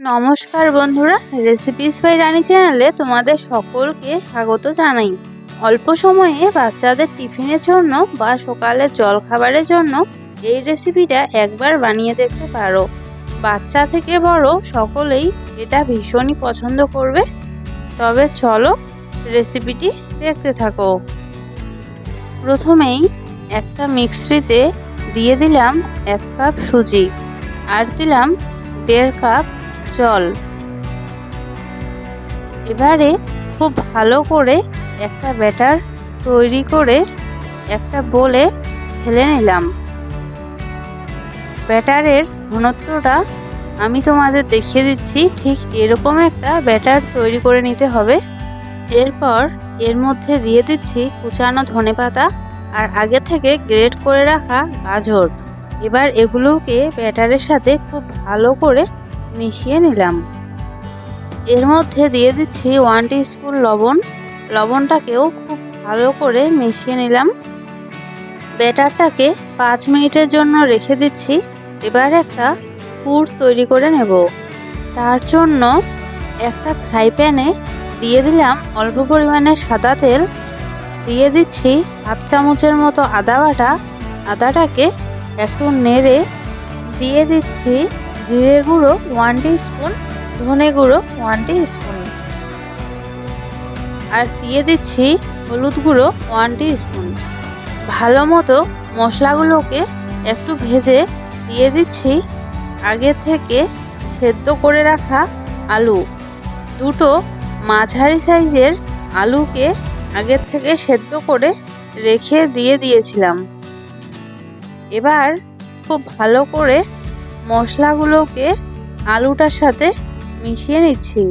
নমস্কার বন্ধুরা, recipes by রানী চ্যানেলে তোমাদের সকলকে স্বাগত জানাই। অল্প সময়ে বাচ্চাদের টিফিনের জন্য বা সকালের জলখাবারের জন্য এই রেসিপিটা একবার বানিয়ে দেখতে পারো। বাচ্চা থেকে বড় সকলেই এটা ভীষণই পছন্দ করবে। তবে চলো রেসিপিটি দেখতে থাকো। প্রথমেই একটা মিক্সিতে দিয়ে দিলাম 1 কাপ সুজি আর দিলাম 1.5 কাপ জল। এবারে খুব ভালো করে একটা ব্যাটার তৈরি করে একটা বোলে ঢেলে নিলাম। ব্যাটারের ঘনত্বটা আমি তোমাদের দেখিয়ে দিচ্ছি, ঠিক এরকম একটা ব্যাটার তৈরি করে নিতে হবে। এরপর এর মধ্যে দিয়ে দিচ্ছি কুচানো ধনেপাতা আর আগে থেকে গ্রেট করে রাখা গাজর। এবার এগুলোকে ব্যাটারের সাথে খুব ভালো করে মিশিয়ে নিলাম। এর মধ্যে দিয়ে দিচ্ছি 1 টিস্পুন লবণ। লবণটাকেও খুব ভালো করে মিশিয়ে নিলাম। ব্যাটারটাকে 5 মিনিটের জন্য রেখে দিচ্ছি। এবার একটা পুর তৈরি করে নেব। তার জন্য একটা ফ্রাই প্যানে দিয়ে দিলাম অল্প পরিমাণে সাদা তেল। দিয়ে দিচ্ছি 1/2 চামচের মতো আদা বাটা। আদাটাকে একটু নেড়ে দিয়ে দিচ্ছি জিরে গুঁড়ো 1 টিস্পুন, ধনে গুঁড়ো 1 টিস্পুন আর দিয়ে দিচ্ছি হলুদ গুঁড়ো 1 টিস্পুন। ভালো মতো মশলাগুলোকে একটু ভেজে দিয়ে দিচ্ছি আগে থেকে সেদ্ধ করে রাখা আলু। দুটো মাঝারি সাইজের আলুকে আগের থেকে সেদ্ধ করে রেখে দিয়েছিলাম। এবার খুব ভালো করে মশলাগুলোকে আলুটার সাথে মিশিয়ে নিচ্ছি।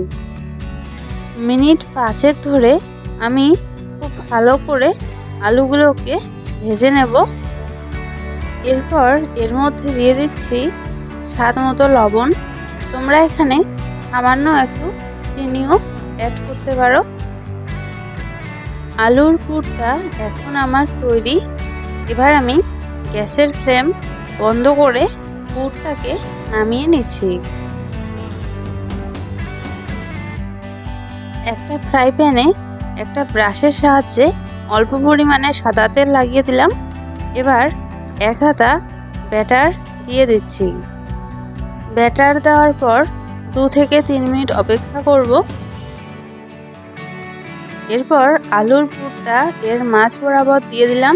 মিনিট 5 ধরে আমি খুব ভালো করে আলুগুলোকে ভেজে নেব। এরপর এর মধ্যে দিয়ে দিচ্ছি স্বাদ মতো লবণ। তোমরা এখানে সামান্য একটু চিনিও অ্যাড করতে পারো। আলুর পুরটা এখন আমার তৈরি। এবার আমি গ্যাসের ফ্লেম বন্ধ করে পুরটাকে নামিয়ে নিচ্ছি। একটা ফ্রাই প্যানে একটা ব্রাশের সাহায্যে অল্প পরিমাণে সাদা তেল লাগিয়ে দিলাম। এবার 1 হাতা ব্যাটার দিয়ে দিচ্ছি। ব্যাটার দেওয়ার পর 2 থেকে 3 মিনিট অপেক্ষা করব। এরপর আলুর পুরটা এর মাঝ বরাবর দিয়ে দিলাম।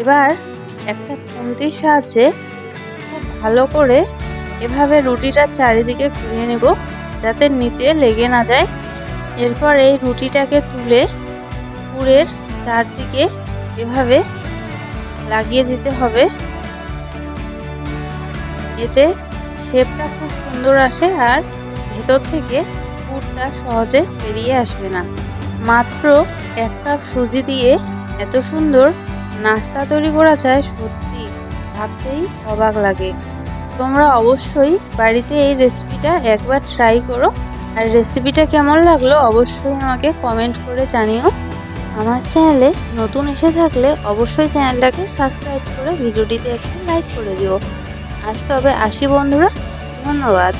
এবার একটা খুন্তির সাহায্যে খুব ভালো করে এভাবে রুটিটার চারিদিকে ঘুরিয়ে নেব যাতে নিচে লেগে না যায়। এরপর এই রুটিটাকে তুলে পুরের চারদিকে এভাবে লাগিয়ে দিতে হবে। এতে শেপটা খুব সুন্দর আসে আর ভেতর থেকে পুরটা সহজে বেরিয়ে আসবে না। মাত্র 1 কাপ সুজি দিয়ে এত সুন্দর নাস্তা তৈরি করা যায়, সত্যি ভাবতেই অবাক লাগে। তোমরা অবশ্যই বাড়িতে এই রেসিপিটা একবার ট্রাই করো। আর রেসিপিটা কেমন লাগলো অবশ্যই আমাকে কমেন্ট করে জানিও। আমার চ্যানেলে নতুন এসে থাকলে অবশ্যই চ্যানেলটাকে সাবস্ক্রাইব করে ভিডিওটিতে একটু লাইক করে দিও। আজ তবে আসি বন্ধুরা, ধন্যবাদ।